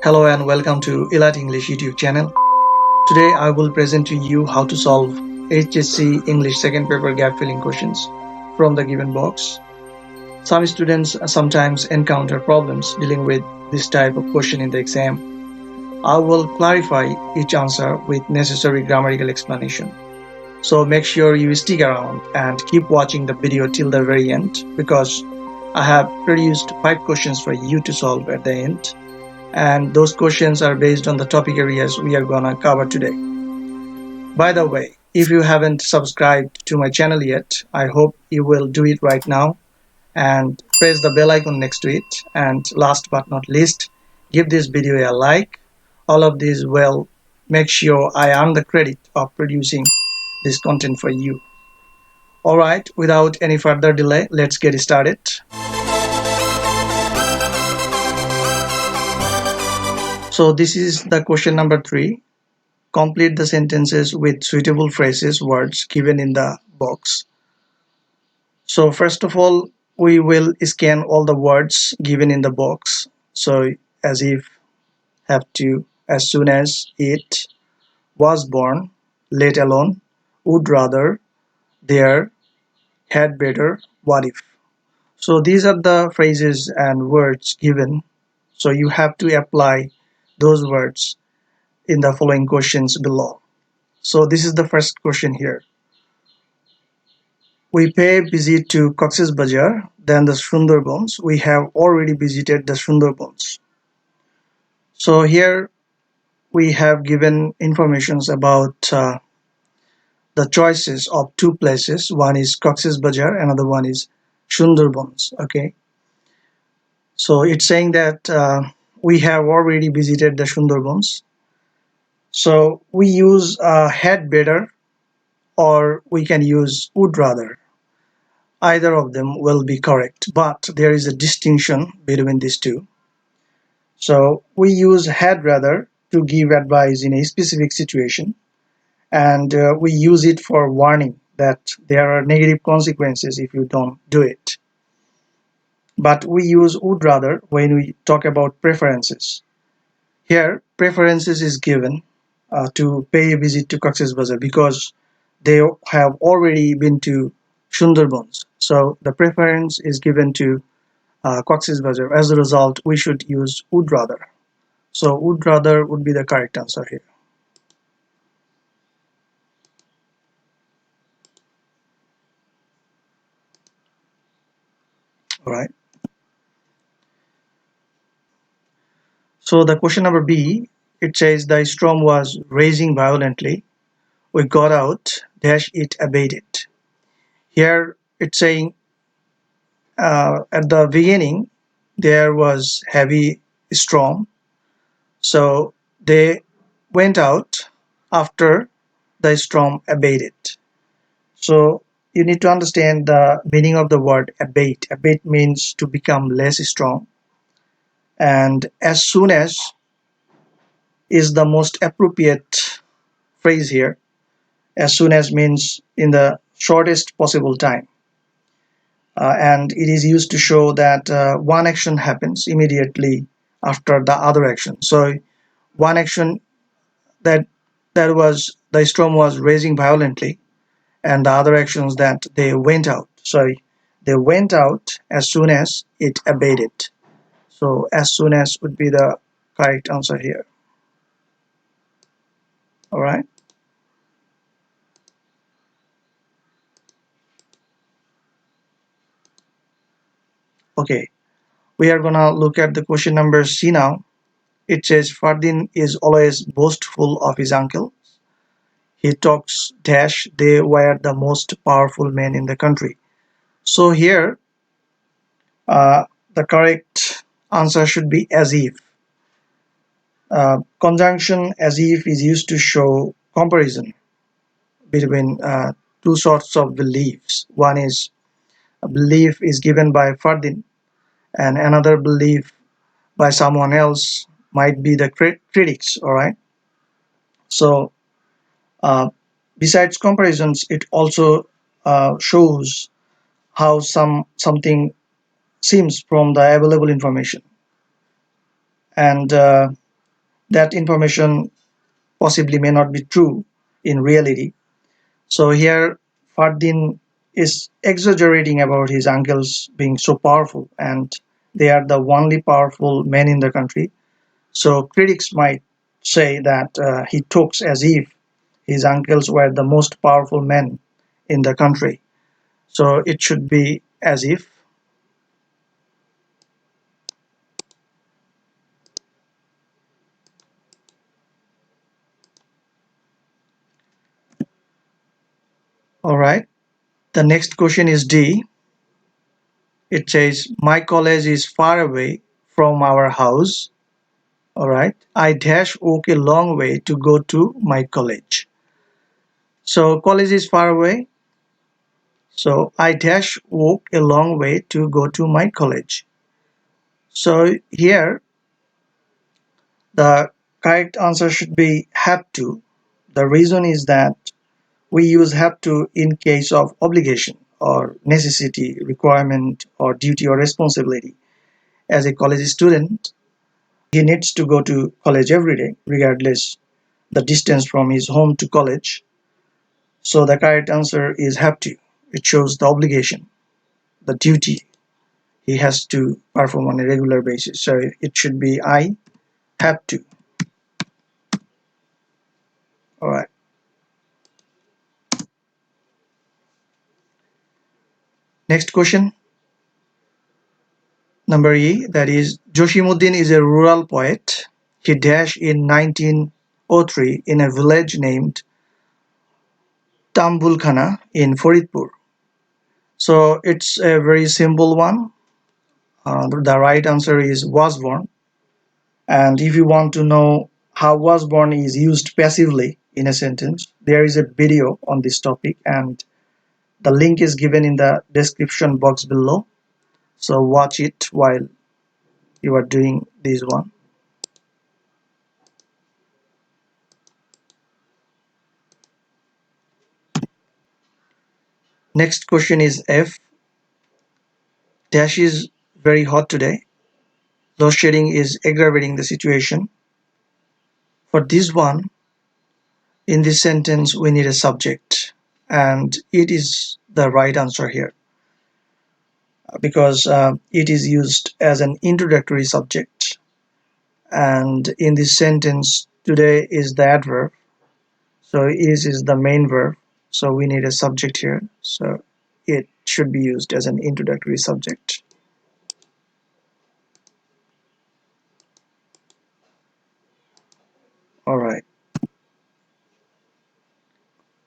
Hello and welcome to Elite English YouTube channel. Today I will present to you how to solve HSC English second paper gap filling questions from the given box. Some students sometimes encounter problems dealing with this type of question in the exam. I will clarify each answer with necessary grammatical explanation. So make sure you stick around and keep watching the video till the very end because I have produced 5 questions for you to solve at the end. And those questions are based on the topic areas we are gonna cover today. By the way, if you haven't subscribed to my channel yet, I hope you will do it right now and press the bell icon next to it. And last but not least, give this video a like. All of this will make sure I earn the credit of producing this content for you. Alright, without any further delay, let's get started. So this is the question number 3. Complete the sentences with suitable phrases, words given in the box. So first of all, we will scan all the words given in the box. So as if, have to, as soon as, it, was born, let alone, would rather, there, had better, what if. So these are the phrases and words given. So you have to apply those words in the following questions below. So this is the first question here. We pay visit to Cox's Bazar, then the Sundarbans. We have already visited the Sundarbans. So here we have given informations about the choices of 2 places. One is Cox's Bazar, another one is Sundarbans. Okay. So it's saying that we have already visited the Sundarbans. So we use had better, or we can use would rather. Either of them will be correct, but there is a distinction between these two. So we use had rather to give advice in a specific situation, and we use it for warning that there are negative consequences if you don't do it. But we use would rather when we talk about preferences. Here, preferences is given to pay a visit to Cox's Bazar because they have already been to Sundarbans. So the preference is given to Cox's Bazar. As a result, we should use would rather. So would rather would be the correct answer here. All right. So the question number B, it says the storm was raging violently. We got out, dash it abated. Here it's saying at the beginning there was heavy storm. So they went out after the storm abated. So you need to understand the meaning of the word abate. Abate means to become less strong. And as soon as is the most appropriate phrase here. As soon as means in the shortest possible time. And it is used to show that one action happens immediately after the other action. So one action that was the storm was raging violently, and the other actions that they went out. So they went out as soon as it abated. So as soon as would be the correct answer here. All right. Okay. We are gonna look at the question number C now. It says Fardin is always boastful of his uncle. He talks dash they were the most powerful men in the country. So here uh, the correct answer should be as if. Conjunction as if is used to show comparison between two sorts of beliefs. One is a belief is given by Fardin, and another belief by someone else might be the critics. All right. So uh, besides comparisons, it also shows how something seems from the available information. And that information possibly may not be true in reality. So here Fardin is exaggerating about his uncles being so powerful, and they are the only powerful men in the country. So critics might say that he talks as if his uncles were the most powerful men in the country. So it should be as if. All right. The next question is D. It says, my college is far away from our house. All right. I dash walk a long way to go to my college. So college is far away. So I dash walk a long way to go to my college. So here the correct answer should be have to. The reason is that we use have to in case of obligation or necessity, requirement or duty or responsibility. As a college student, he needs to go to college every day, regardless the distance from his home to college. So the correct answer is have to. It shows the obligation, the duty he has to perform on a regular basis. So it should be I have to. All right. Next question, number E, that is Joshimuddin is a rural poet. He dashed in 1903 in a village named Tambulkhana in Faridpur. So it's a very simple one. The right answer is was born. And if you want to know how was born is used passively in a sentence, there is a video on this topic, and the link is given in the description box below. So watch it while you are doing this one. Next question is F. Dash is very hot today. Load shedding is aggravating the situation. For this one, in this sentence, we need a subject, and it is the right answer here because it is used as an introductory subject. And in this sentence, today is the adverb, so is the main verb. So we need a subject here. So it should be used as an introductory subject. All right.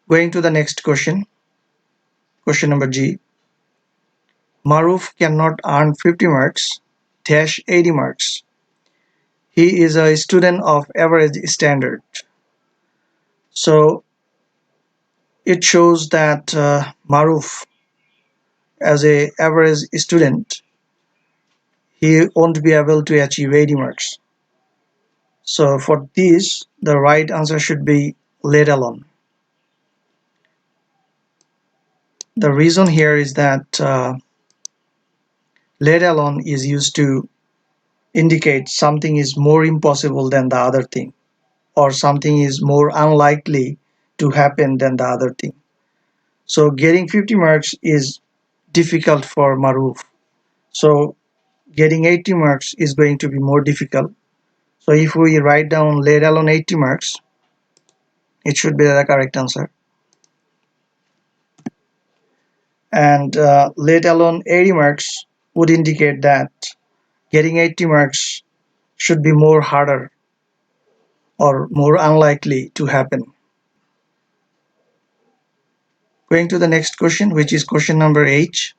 Going to the next question. Question number G. Maruf cannot earn 50 marks dash 80 marks. He is a student of average standard. So it shows that Maruf, as a average student, he won't be able to achieve 80 marks. So for this, the right answer should be let alone. The reason here is that let alone is used to indicate something is more impossible than the other thing, or something is more unlikely to happen than the other thing. So getting 50 marks is difficult for Maruf. So getting 80 marks is going to be more difficult. So if we write down let alone 80 marks, it should be the correct answer. And let alone 80 marks would indicate that getting 80 marks should be more harder or more unlikely to happen. Going to the next question, which is question number H.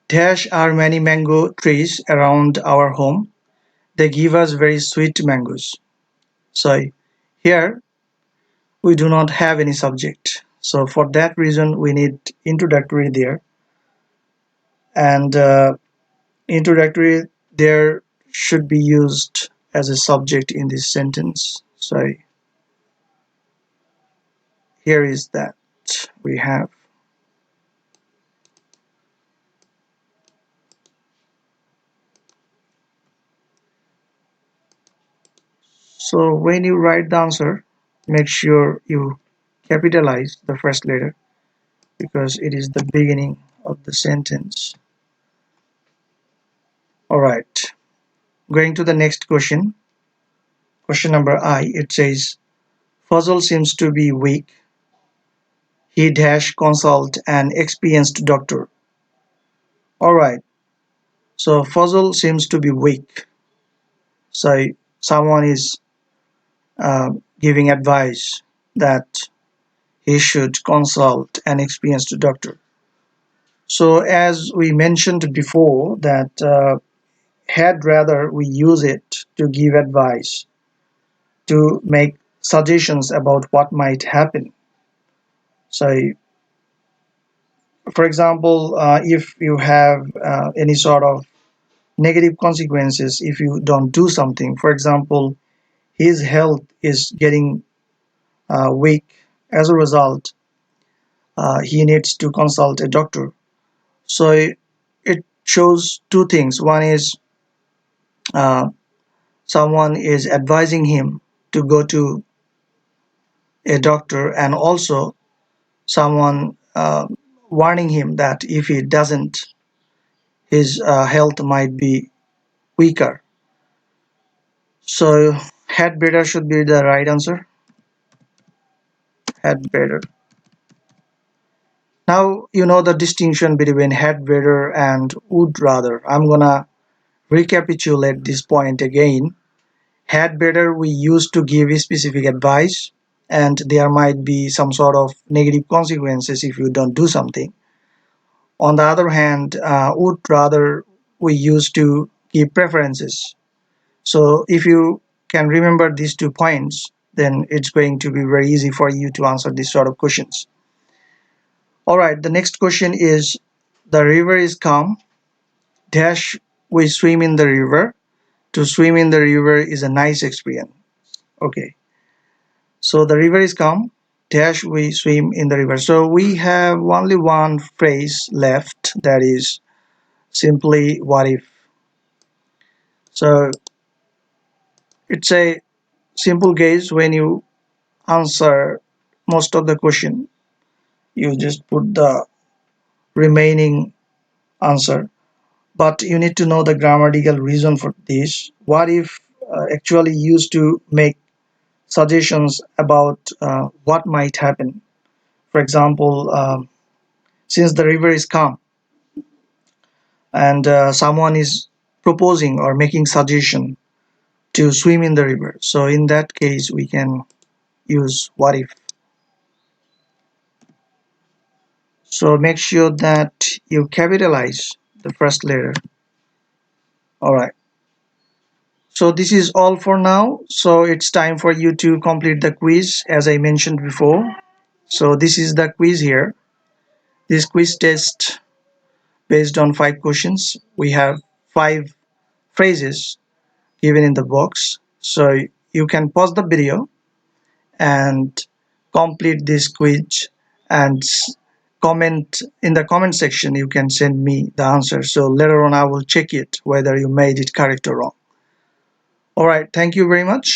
Dash are many mango trees around our home. They give us very sweet mangoes. So here we do not have any subject. So for that reason we need introductory there. And introductory there should be used as a subject in this sentence. So here is that we have. So when you write the answer, make sure you capitalize the first letter because it is the beginning of the sentence. Alright, going to the next question. Question number I, it says, Fazal seems to be weak. He dash consult an experienced doctor. Alright, so Fazal seems to be weak. So someone is giving advice that he should consult an experienced doctor. So as we mentioned before that had rather we use it to give advice, to make suggestions about what might happen. So for example, if you have any sort of negative consequences if you don't do something, for example, his health is getting weak, as a result he needs to consult a doctor. So it shows two things. One is uh, someone is advising him to go to a doctor, and also someone warning him that if he doesn't, his health might be weaker. So had better should be the right answer. Had better. Now you know the distinction between had better and would rather. I'm gonna recapitulate this point again. Had better we use to give specific advice, and there might be some sort of negative consequences if you don't do something. On the other hand, would rather we use to give preferences. So if you can remember these 2 points, then it's going to be very easy for you to answer these sort of questions. All right, the next question is, the river is calm, dash we swim in the river. To swim in the river is a nice experience. Okay, so the river is calm, dash we swim in the river. So we have only one phrase left, that is simply what if. So it's a simple case. When you answer most of the question, you just put the remaining answer, but you need to know the grammatical reason for this. What if actually used to make suggestions about what might happen. For example, since the river is calm and someone is proposing or making suggestion to swim in the river, so in that case we can use what if. So make sure that you capitalize the first letter. All right. So this is all for now. So it's time for you to complete the quiz as I mentioned before. So this is the quiz here. This quiz test based on 5 questions. We have 5 phrases given in the box. So you can pause the video and complete this quiz, and comment in the comment section. You can send me the answer. So later on I will check it whether you made it correct or wrong. All right. Thank you very much.